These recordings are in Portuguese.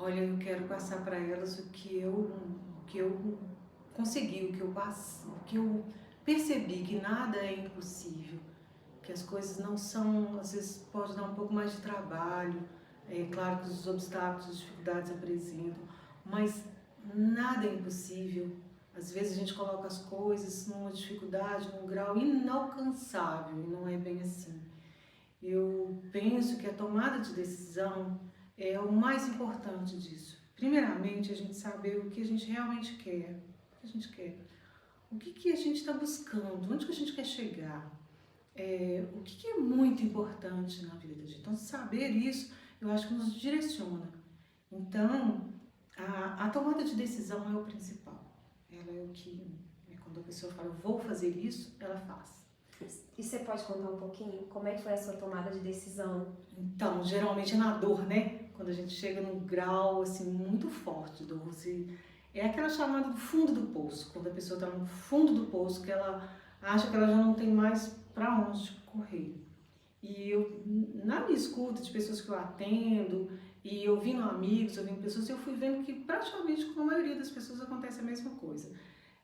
Olha, eu quero passar para elas o que eu consegui, o que eu percebi que nada é impossível, que as coisas não são, às vezes pode dar um pouco mais de trabalho, é claro que os obstáculos, as dificuldades apresentam, mas nada é impossível. Às vezes a gente coloca as coisas numa dificuldade, num grau inalcançável, e não é bem assim. Eu penso que a tomada de decisão é o mais importante disso. Primeiramente, a gente saber o que a gente realmente quer, o que a gente quer, o que a gente está buscando, onde que a gente quer chegar, o que é muito importante na vida da gente. Então, saber isso, eu acho que nos direciona. Então, a tomada de decisão é o principal. Ela é o que, quando a pessoa fala, vou fazer isso, ela faz. E você pode contar um pouquinho como é que foi a sua tomada de decisão? Então, geralmente é na dor, né? Quando a gente chega num grau assim muito forte de dor, é aquela chamada do fundo do poço, quando a pessoa está no fundo do poço, que ela acha que ela já não tem mais para onde correr. E eu, na minha escuta de pessoas que eu atendo, e ouvindo amigos, ouvindo pessoas, eu fui vendo que praticamente com a maioria das pessoas acontece a mesma coisa.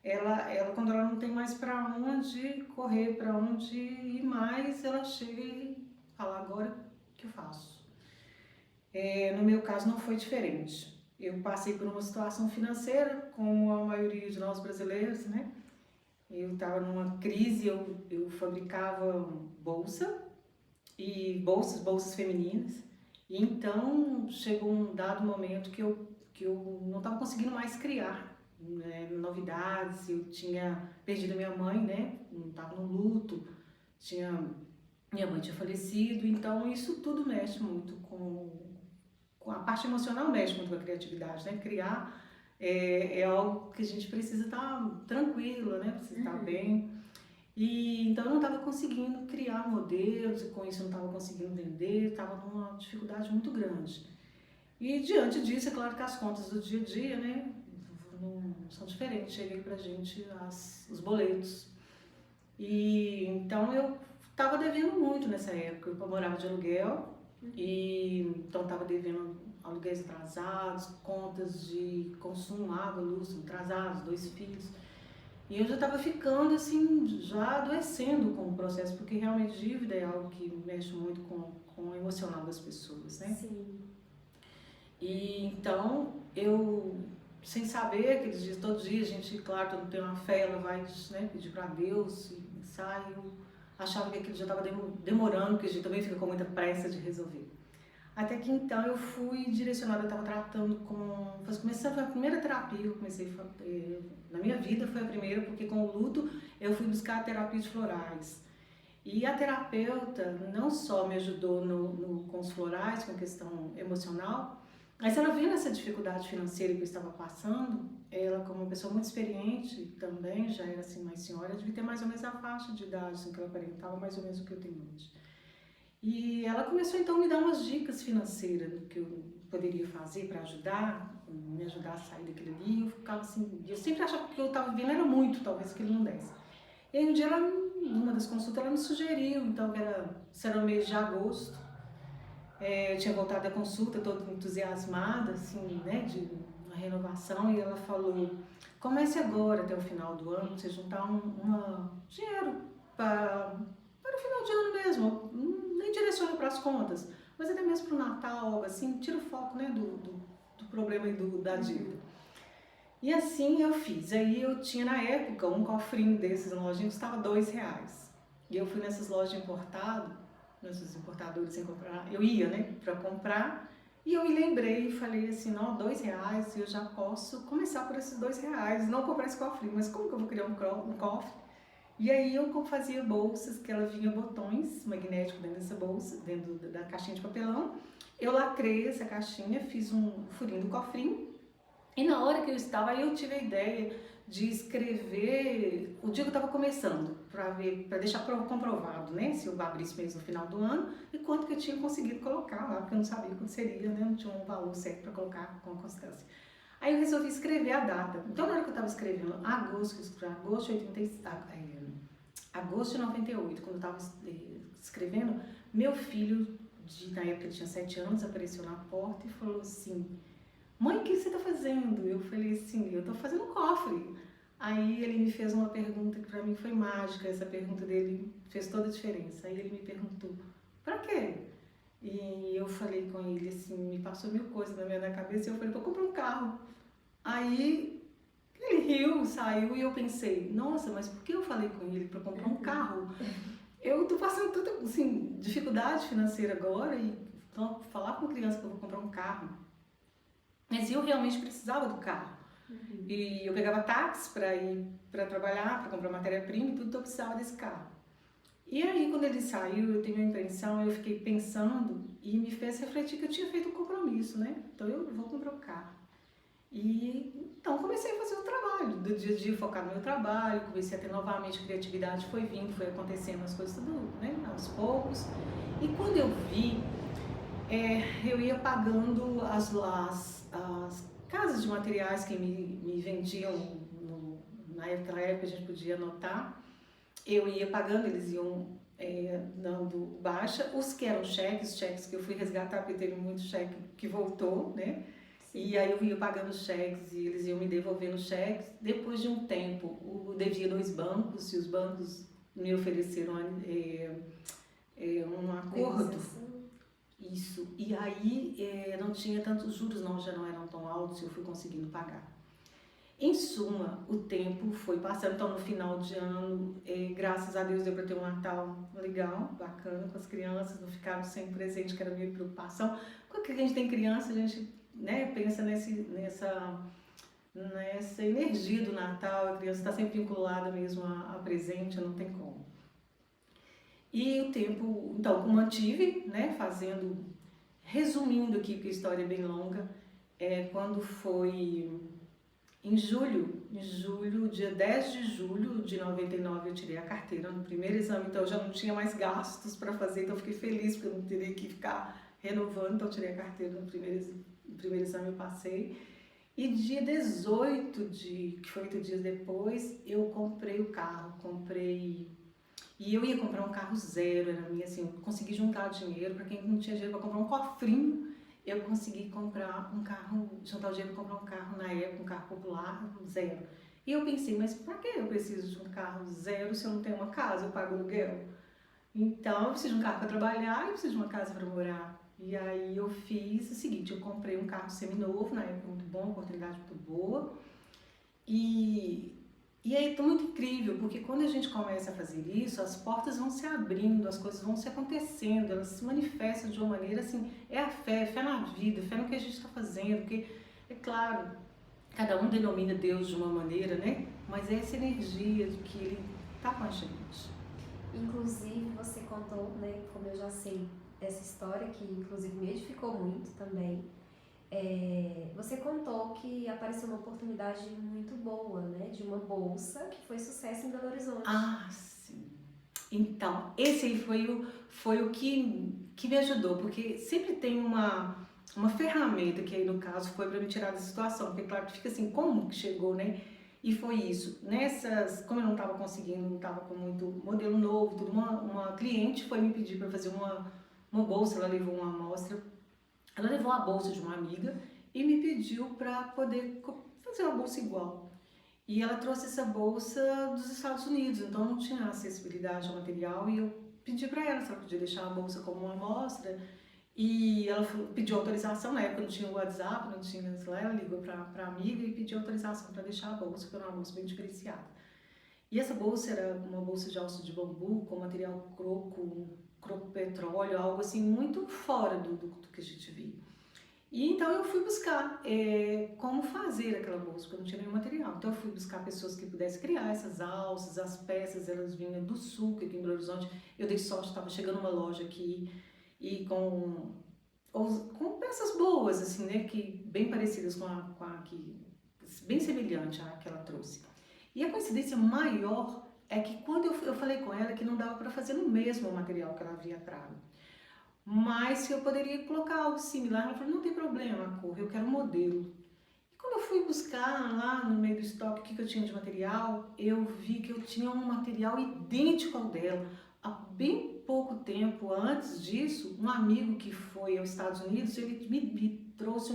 Ela quando ela não tem mais para onde correr, para onde ir mais, ela chega e fala, agora o que eu faço? No meu caso não foi diferente. Eu passei por uma situação financeira, como a maioria de nós brasileiros, né? Eu estava numa crise, eu fabricava bolsa, e bolsas femininas, e então chegou um dado momento que eu não estava conseguindo mais criar, né, novidades. Eu tinha perdido a minha mãe, né? Estava no luto, minha mãe tinha falecido, então isso tudo mexe muito com a parte emocional, mexe muito com a criatividade, né? Criar é algo que a gente precisa estar tranquila, né? Precisa estar bem. E então eu não estava conseguindo criar modelos, e com isso eu não estava conseguindo vender, estava numa dificuldade muito grande. E diante disso, é claro que as contas do dia a dia, né, não são diferentes, cheguei pra gente os boletos. E então eu estava devendo muito nessa época, eu morava de aluguel, e então estava devendo aluguéis atrasados, contas de consumo, água, luz atrasados, 2 filhos. E eu já estava ficando assim, já adoecendo com o processo, porque realmente dívida é algo que mexe muito com o emocional das pessoas, né? Sim. E então eu, sem saber, aqueles dias, todos os dias, a gente, claro, todo tem uma fé, ela vai, né, pedir para Deus e sai. Eu achava que aquilo já estava demorando, porque a gente também fica com muita pressa de resolver. Até que então eu fui direcionada, eu estava tratando com. Começando, foi a primeira terapia que eu comecei na minha vida, foi a primeira, porque com o luto eu fui buscar a terapia de florais. E a terapeuta não só me ajudou com os florais, com a questão emocional, mas ela vendo essa dificuldade financeira que eu estava passando, ela como uma pessoa muito experiente também, já era assim mais senhora, devia ter mais ou menos a faixa de idade assim, que ela aparentava, mais ou menos o que eu tenho hoje. E ela começou então a me dar umas dicas financeiras do que eu poderia fazer para ajudar, me ajudar a sair daquilo ali. Eu ficava assim, eu sempre achava que o que eu estava vendo era muito, talvez que ele não desse. E aí um dia ela, numa das consultas, ela me sugeriu, então que se era o mês de agosto, eu tinha voltado da consulta toda entusiasmada, assim, né, de uma renovação, e ela falou, comece agora até o final do ano, você juntar dinheiro para o final de ano mesmo, nem direciona para as contas, mas até mesmo para o Natal, algo assim, tira o foco, né, do problema e da dívida. E assim eu fiz. Aí eu tinha na época um cofrinho desses na lojinha que custava R$2. E eu fui nessas lojas de importado, nesses importadores sem comprar, eu ia, né, para comprar. E eu me lembrei e falei assim, não, R$2, eu já posso começar por esses R$2, não comprar esse cofrinho, mas como que eu vou criar um cofre? E aí eu fazia bolsas, que ela vinha botões magnéticos dentro dessa bolsa, dentro da caixinha de papelão. Eu lacrei essa caixinha, fiz um furinho do cofrinho. E na hora que eu estava, aí eu tive a ideia de escrever o dia que eu estava começando, para deixar comprovado, né, se eu abrisse mesmo no final do ano e quanto que eu tinha conseguido colocar lá, porque eu não sabia quanto seria, né, não tinha um valor certo para colocar com constância. Aí eu resolvi escrever a data. Então na hora que eu estava escrevendo agosto de 98, quando eu estava escrevendo, meu filho, na época ele tinha 7 anos, apareceu na porta e falou assim, mãe, o que você está fazendo? Eu falei assim, eu estou fazendo um cofre. Aí ele me fez uma pergunta que para mim foi mágica, essa pergunta dele fez toda a diferença. Aí ele me perguntou, para quê? E eu falei com ele assim, me passou mil coisas na minha cabeça e eu falei, vou comprar um carro. Aí ele riu, saiu e eu pensei, nossa, mas por que eu falei com ele para comprar um carro? Eu tô passando tanta assim, dificuldade financeira agora e então, falar com uma criança que eu vou comprar um carro. Mas eu realmente precisava do carro. E eu pegava táxi para ir para trabalhar, para comprar matéria-prima e tudo, então eu precisava desse carro. E aí, quando ele saiu, eu tenho a impressão, eu fiquei pensando e me fez refletir que eu tinha feito um compromisso, né? Então eu vou comprar um carro. E então comecei a fazer o trabalho, do dia a dia focar no meu trabalho, comecei a ter novamente criatividade, foi vindo, foi acontecendo as coisas tudo, né, aos poucos. E quando eu vi, eu ia pagando as casas de materiais que me vendiam, naquela época a gente podia anotar, eu ia pagando, eles iam dando baixa, os que eram cheques que eu fui resgatar, porque teve muito cheque que voltou, né? E aí eu ia pagando cheques e eles iam me devolvendo cheques. Depois de um tempo, eu devia 2 bancos e os bancos me ofereceram um acordo. Isso. E aí não tinha tantos juros, não, já não eram tão altos e eu fui conseguindo pagar. Em suma, o tempo foi passando, então no final de ano, graças a Deus deu para ter um Natal legal, bacana com as crianças, não ficaram sem presente, que era a minha preocupação. Quando a gente tem criança, a gente, né, pensa nessa energia do Natal, a criança está sempre vinculada mesmo a presente, não tem como. E o tempo, então, mantive, né, resumindo aqui, porque a história é bem longa, quando foi em julho, dia 10 de julho de 99, eu tirei a carteira no primeiro exame, então eu já não tinha mais gastos para fazer, então eu fiquei feliz porque eu não teria que ficar renovando, então eu tirei a carteira no primeiro exame, eu passei. E dia 18, que foi 8 dias depois, eu comprei o carro, e eu ia comprar um carro zero, era minha, assim, eu consegui juntar dinheiro, para quem não tinha dinheiro para comprar um cofrinho, eu consegui comprar um carro, juntar o dinheiro para comprar um carro na época, um carro popular, zero. E eu pensei, mas para que eu preciso de um carro zero se eu não tenho uma casa, eu pago aluguel? Então eu preciso de um carro para trabalhar e preciso de uma casa para morar. E aí eu fiz o seguinte, eu comprei um carro seminovo, na época muito bom, oportunidade muito boa. E aí é muito incrível, porque quando a gente começa a fazer isso, as portas vão se abrindo, as coisas vão se acontecendo, elas se manifestam de uma maneira assim, é a fé na vida, fé no que a gente está fazendo, porque, é claro, cada um denomina Deus de uma maneira, né? Mas é essa energia de que Ele está com a gente. Inclusive, você contou, né, como eu já sei, essa história que inclusive me edificou muito também. Você contou que apareceu uma oportunidade muito boa, né, de uma bolsa que foi sucesso em Belo Horizonte. Ah, sim. Então, esse aí foi o que me ajudou, porque sempre tem uma ferramenta que aí no caso foi para me tirar da situação, porque claro que fica assim, como que chegou, né? E foi isso. Como eu não estava conseguindo, não estava com muito modelo novo, tudo, uma cliente foi me pedir para fazer uma bolsa, ela levou uma amostra, ela levou a bolsa de uma amiga e me pediu para poder fazer uma bolsa igual. E ela trouxe essa bolsa dos Estados Unidos, então não tinha acessibilidade ao material e eu pedi para ela se ela podia deixar a bolsa como uma amostra. E ela pediu autorização, na época não tinha o WhatsApp, não tinha, sei lá, ela ligou para a amiga e pediu autorização para deixar a bolsa, que era uma bolsa bem diferenciada. E essa bolsa era uma bolsa de alça de bambu com material croco petróleo, algo assim muito fora do que a gente via. E então eu fui buscar como fazer aquela bolsa, porque eu não tinha nenhum material. Então eu fui buscar pessoas que pudessem criar essas alças, as peças, elas vinham do sul, aqui em Belo Horizonte. Eu dei sorte, estava chegando uma loja aqui e com peças boas, assim, né, que bem parecidas com a que, bem semelhante à que ela trouxe. E a coincidência maior é que quando eu falei com ela que não dava para fazer no mesmo material que ela havia trago, mas se eu poderia colocar algo similar, ela falou, não tem problema a cor, eu quero um modelo. E quando eu fui buscar lá no meio do estoque o que eu tinha de material, eu vi que eu tinha um material idêntico ao dela. Há bem pouco tempo antes disso, um amigo que foi aos Estados Unidos, ele me trouxe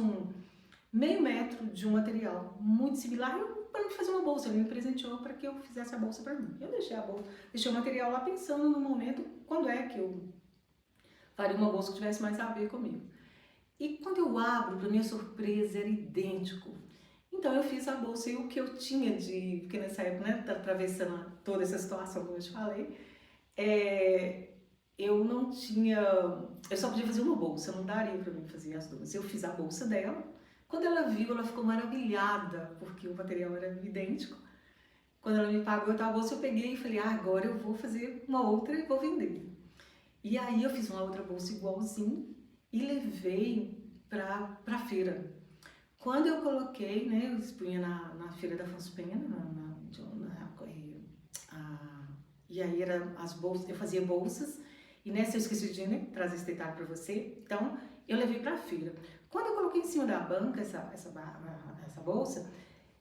meio metro de um material muito similar para me fazer uma bolsa. Ele me presenteou para que eu fizesse a bolsa para mim. Eu deixei a bolsa, deixei o material lá pensando no momento quando é que eu faria uma bolsa que tivesse mais a ver comigo. E quando eu abro, para minha surpresa, era idêntico. Então eu fiz a bolsa e o que eu tinha de, porque nessa época, né, atravessando toda essa situação que eu te falei, eu não tinha, eu só podia fazer uma bolsa, não daria para mim fazer as duas. Eu fiz a bolsa dela. Quando ela viu, ela ficou maravilhada, porque o material era idêntico. Quando ela me pagou a bolsa, eu peguei e falei, agora eu vou fazer uma outra e vou vender. E aí eu fiz uma outra bolsa igualzinho e levei pra feira. Quando eu coloquei, né, eu expunha na feira da Afonso Pena, e aí era as bolsas, eu fazia bolsas, e nessa eu esqueci de, né, trazer esse detalhe para você, então eu levei para a feira. Quando eu coloquei em cima da banca essa bolsa,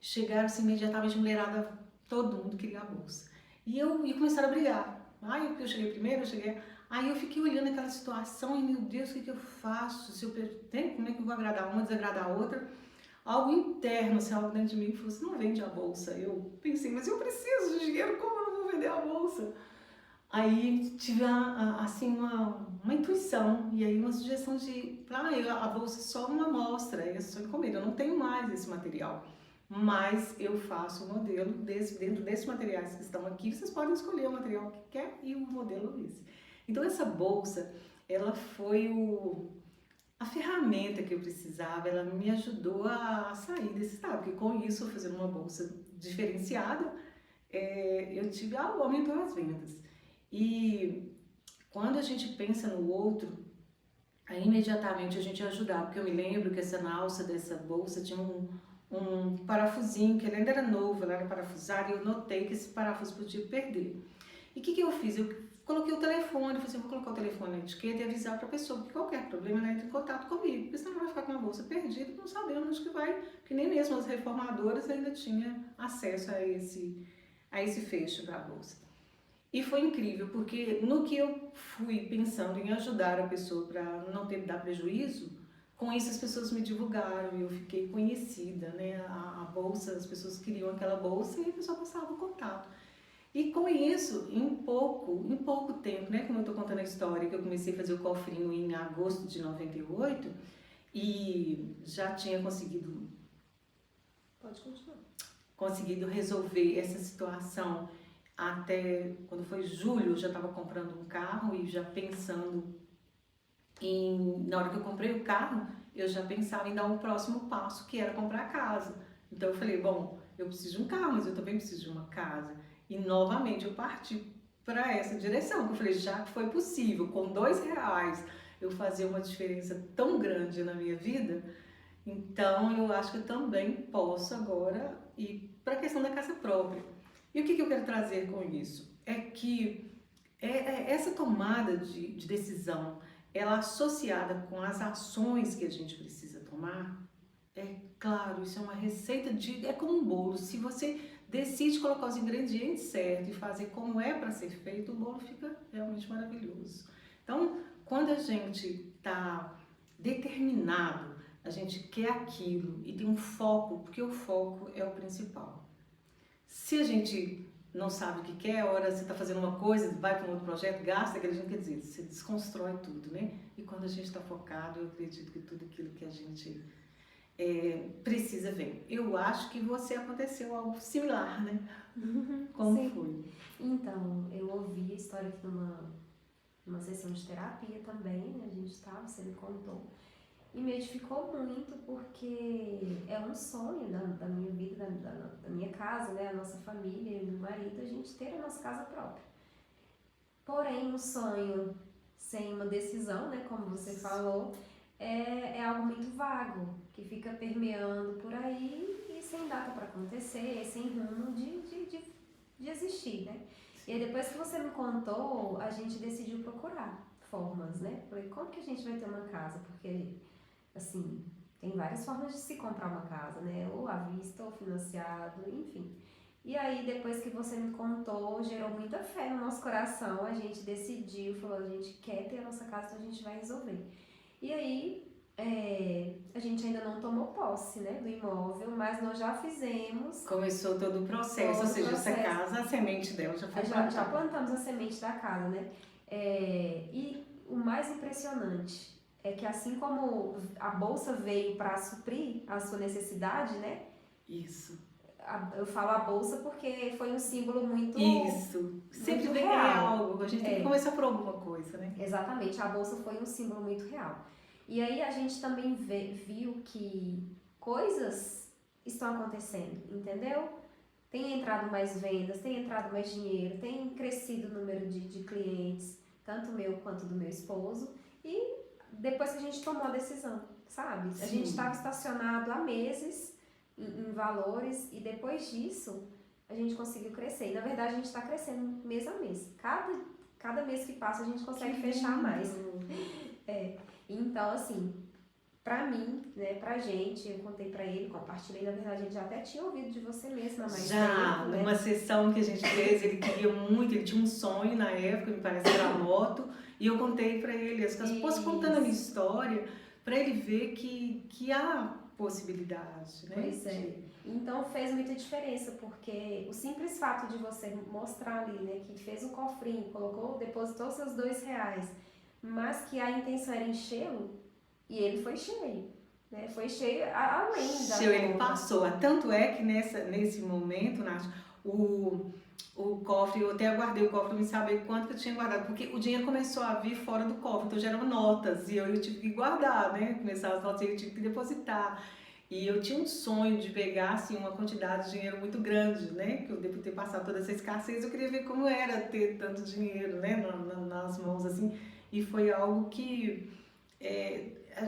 chegaram assim, imediatamente mulherada, todo mundo queria a bolsa. E começaram a brigar. Ai, porque eu cheguei primeiro, eu cheguei... Aí eu fiquei olhando aquela situação e, meu Deus, o que eu faço? Se eu como é que eu vou agradar uma, desagradar a outra? Algo interno, assim, algo dentro de mim, falou assim, não vende a bolsa. Eu pensei, mas eu preciso de dinheiro, como eu não vou vender a bolsa? Aí tive, assim, uma intuição, e aí uma sugestão de, a bolsa é só uma amostra, é só encomenda, eu não tenho mais esse material. Mas eu faço o modelo dentro desses materiais que estão aqui, vocês podem escolher o material que quer e o modelo esse. Então essa bolsa, ela foi a ferramenta que eu precisava, ela me ajudou a sair desse estado, porque com isso, fazendo uma bolsa diferenciada, eu tive aumentou as vendas. E quando a gente pensa no outro, aí imediatamente a gente ajudar, porque eu me lembro que essa alça dessa bolsa tinha um parafusinho, que ele ainda era novo, ela era parafusada, e eu notei que esse parafuso podia perder. E o que eu fiz? Eu coloquei o telefone, falei assim, vou colocar o telefone na etiqueta e avisar para a pessoa que qualquer problema ela entra em contato comigo, porque senão ela vai ficar com a bolsa perdida e não sabendo onde que vai, porque nem mesmo as reformadoras ainda tinham acesso a esse fecho da bolsa. E foi incrível, porque no que eu fui pensando em ajudar a pessoa para não ter dar prejuízo, com isso as pessoas me divulgaram e eu fiquei conhecida, né? A bolsa, as pessoas queriam aquela bolsa e a pessoa passava o contato. E com isso, em pouco tempo, né? Como eu estou contando a história, que eu comecei a fazer o cofrinho em agosto de 98 e já tinha conseguido... Pode continuar. Conseguido resolver essa situação até quando foi julho, eu já estava comprando um carro e já pensando na hora que eu comprei o carro, eu já pensava em dar um próximo passo, que era comprar casa. Então eu falei, bom, eu preciso de um carro, mas eu também preciso de uma casa. E novamente eu parti para essa direção, que eu falei, já que foi possível, com R$2, eu fazer uma diferença tão grande na minha vida, então eu acho que eu também posso agora ir para a questão da casa própria. E o que eu quero trazer com isso? É que essa tomada de decisão, ela associada com as ações que a gente precisa tomar, é claro, isso é uma receita é como um bolo. Se você decide colocar os ingredientes certos e fazer como é para ser feito, o bolo fica realmente maravilhoso. Então, quando a gente está determinado, a gente quer aquilo e tem um foco, porque o foco é o principal. Se a gente não sabe o que quer, a hora você está fazendo uma coisa, vai para um outro projeto, gasta aquele dinheiro, quer dizer, você desconstrói tudo, né? E quando a gente está focado, eu acredito que tudo aquilo que a gente precisa ver. Eu acho que você aconteceu algo similar, né? Como Sim. foi? Então, eu ouvi a história aqui numa sessão de terapia também, né? A gente estava, você me contou. E me edificou muito porque é um sonho da minha vida, da minha casa, né? A nossa família e meu marido, a gente ter a nossa casa própria. Porém, um sonho sem uma decisão, né? Como você falou, é algo muito vago, que fica permeando por aí e sem data para acontecer, sem rumo de existir, né? E aí depois que você me contou, a gente decidiu procurar formas, né? Falei, como que a gente vai ter uma casa? Porque, assim, tem várias formas de se comprar uma casa, né? Ou à vista, ou financiado, enfim. E aí, depois que você me contou, gerou muita fé no nosso coração, a gente decidiu, falou, a gente quer ter a nossa casa, então a gente vai resolver. E aí, a gente ainda não tomou posse, né, do imóvel, mas nós já fizemos. Começou todo o processo, ou seja, essa casa, a semente dela já foi Já plantamos a semente da casa, né? E o mais impressionante é que assim como a bolsa veio para suprir a sua necessidade, né? Isso. Eu falo a bolsa porque foi um símbolo muito. Isso. Sempre muito vem real. algo, a gente tem que começar por alguma coisa, né? Exatamente, a bolsa foi um símbolo muito real. E aí a gente também viu que coisas estão acontecendo, entendeu? Tem entrado mais vendas, tem entrado mais dinheiro, tem crescido o número de clientes, tanto meu quanto do meu esposo. E depois que a gente tomou a decisão, sabe? A gente estava estacionado há meses em valores e depois disso a gente conseguiu crescer. E na verdade a gente está crescendo mês a mês. Cada mês que passa a gente consegue fechar mais. Então, assim, pra mim, né, pra gente, eu contei pra ele, compartilhei, na verdade ele já até tinha ouvido de você mesma há mais tempo, né? Numa sessão que a gente fez, ele queria muito, ele tinha um sonho na época, me parece que era a moto, e eu contei pra ele as coisas, posso contando a minha história, pra ele ver que há possibilidade, né? Pois é. Então fez muita diferença, porque o simples fato de você mostrar ali, né, que fez um cofrinho, depositou seus R$ 2, mas que a intenção era enchê-lo, e ele foi cheio, né? Foi cheio além da Cheio, ele conta. passou. Tanto é que nesse momento, Nath, o cofre, eu até guardei o cofre para me saber quanto que eu tinha guardado, porque o dinheiro começou a vir fora do cofre, então já eram notas, e eu tive que guardar, né? Começaram as notas e eu tive que depositar. E eu tinha um sonho de pegar, assim, uma quantidade de dinheiro muito grande, né? Que eu devo ter passado toda essa escassez, eu queria ver como era ter tanto dinheiro, né? Nas mãos, assim. E foi algo que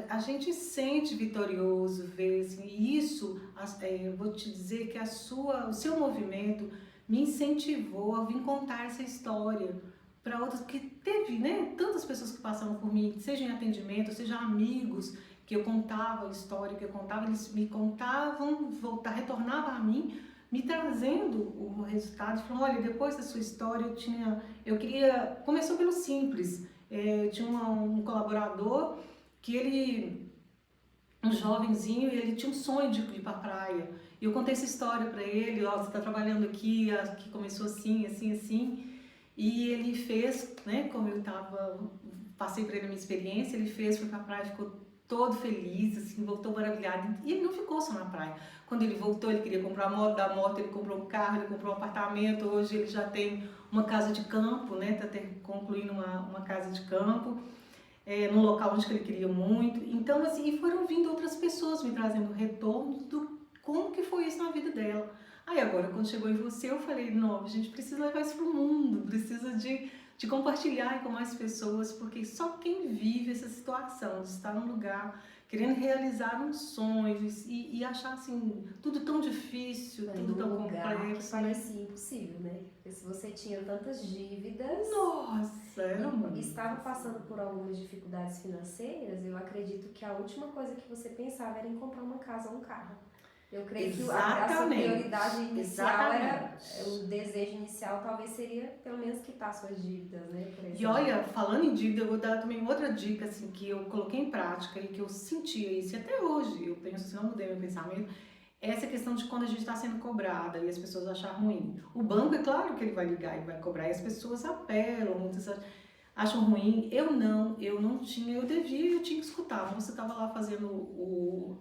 a gente sente vitorioso, ver, assim, e isso, eu vou te dizer que o seu movimento me incentivou a vir contar essa história para outras, porque teve, né? Tantas pessoas que passaram por mim, seja em atendimento, seja amigos, que eu contava a história, que eu contava, eles me contavam, retornavam a mim, me trazendo o resultado, falando, olha, depois da sua história começou pelo simples, tinha um colaborador que um jovenzinho, ele tinha um sonho de ir para a praia, e eu contei essa história para ele, ó, você está trabalhando aqui começou assim, assim, assim, e ele fez, né, como eu passei para ele a minha experiência, ele foi para a praia, ficou todo feliz, assim, voltou maravilhado. E ele não ficou só na praia. Quando ele voltou, ele queria comprar a moto, da moto ele comprou um carro, ele comprou um apartamento. Hoje ele já tem uma casa de campo, né? Tá concluindo uma casa de campo, num local onde ele queria muito. Então, assim, e foram vindo outras pessoas me trazendo retorno do como que foi isso na vida dela. Aí agora, quando chegou em você, eu falei, não, a gente precisa levar isso pro mundo, precisa de compartilhar com mais pessoas, porque só quem vive essa situação de estar num lugar querendo realizar um sonho e achar assim tudo tão difícil, tudo tão complexo, que parecia impossível, né? Porque se você tinha tantas dívidas, nossa, era muito. Estava passando por algumas dificuldades financeiras, eu acredito que a última coisa que você pensava era em comprar uma casa ou um carro. Eu creio que a sua prioridade inicial era, o desejo inicial talvez seria pelo menos quitar suas dívidas, né? E olha, falando em dívida, eu vou dar também outra dica assim, que eu coloquei em prática e que eu sentia isso, e até hoje eu penso assim, não mudei meu pensamento, essa questão de quando a gente está sendo cobrada e as pessoas acham ruim. O banco, é claro que ele vai ligar e vai cobrar, e as pessoas apelam, muitas acham ruim. Eu não tinha, eu tinha que escutar. A moça estava lá fazendo o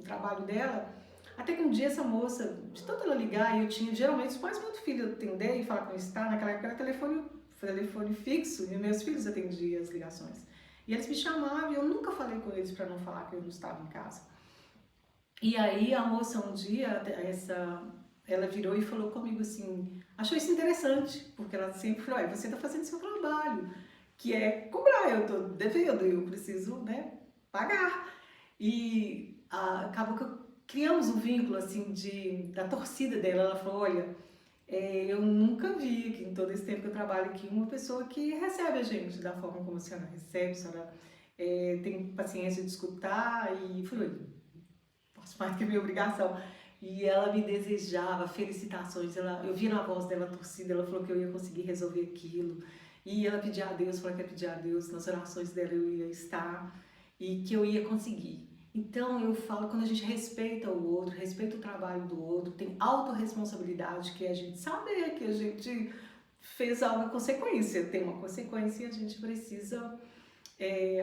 trabalho dela. Até que um dia essa moça, de tanto ela ligar, e eu tinha geralmente os pais muito filhos atender e falar com eles, tá? Naquela época era telefone fixo, e meus filhos atendiam as ligações. E eles me chamavam e eu nunca falei com eles para não falar que eu não estava em casa. E aí a moça um dia, ela virou e falou comigo assim, achou isso interessante, porque ela sempre falou, você está fazendo seu trabalho, que é cobrar, eu estou devendo, eu preciso, né, pagar. E acabou que criamos um vínculo assim da torcida dela. Ela falou, olha, eu nunca vi que em todo esse tempo que eu trabalho aqui uma pessoa que recebe a gente da forma como a senhora recebe, a senhora tem paciência de escutar, e falei, faço mais que minha obrigação. E ela me desejava felicitações, eu via na voz dela a torcida, ela falou que eu ia conseguir resolver aquilo, e ela pedia a Deus, falou que ia pedir a Deus, nas orações dela eu ia estar, e que eu ia conseguir. Então, eu falo, quando a gente respeita o outro, respeita o trabalho do outro, tem autorresponsabilidade, que é a gente saber que a gente fez alguma consequência, tem uma consequência e a gente precisa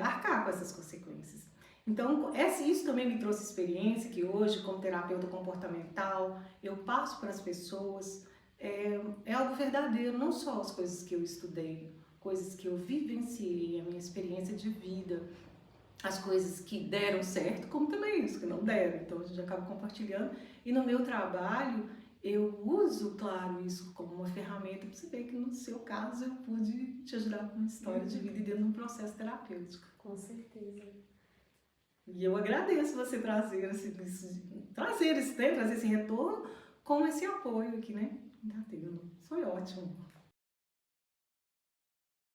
arcar com essas consequências. Então, isso também me trouxe experiência que hoje, como terapeuta comportamental, eu passo para as pessoas, é algo verdadeiro, não só as coisas que eu estudei, coisas que eu vivenciei, a minha experiência de vida, as coisas que deram certo, como também isso que não deram. Então a gente acaba compartilhando. E no meu trabalho, eu uso, claro, isso como uma ferramenta para você ver que no seu caso eu pude te ajudar com uma história de vida e dentro de um processo terapêutico. Com certeza. E eu agradeço você trazer trazer esse retorno com esse apoio aqui, né? Tá tendo. Foi ótimo.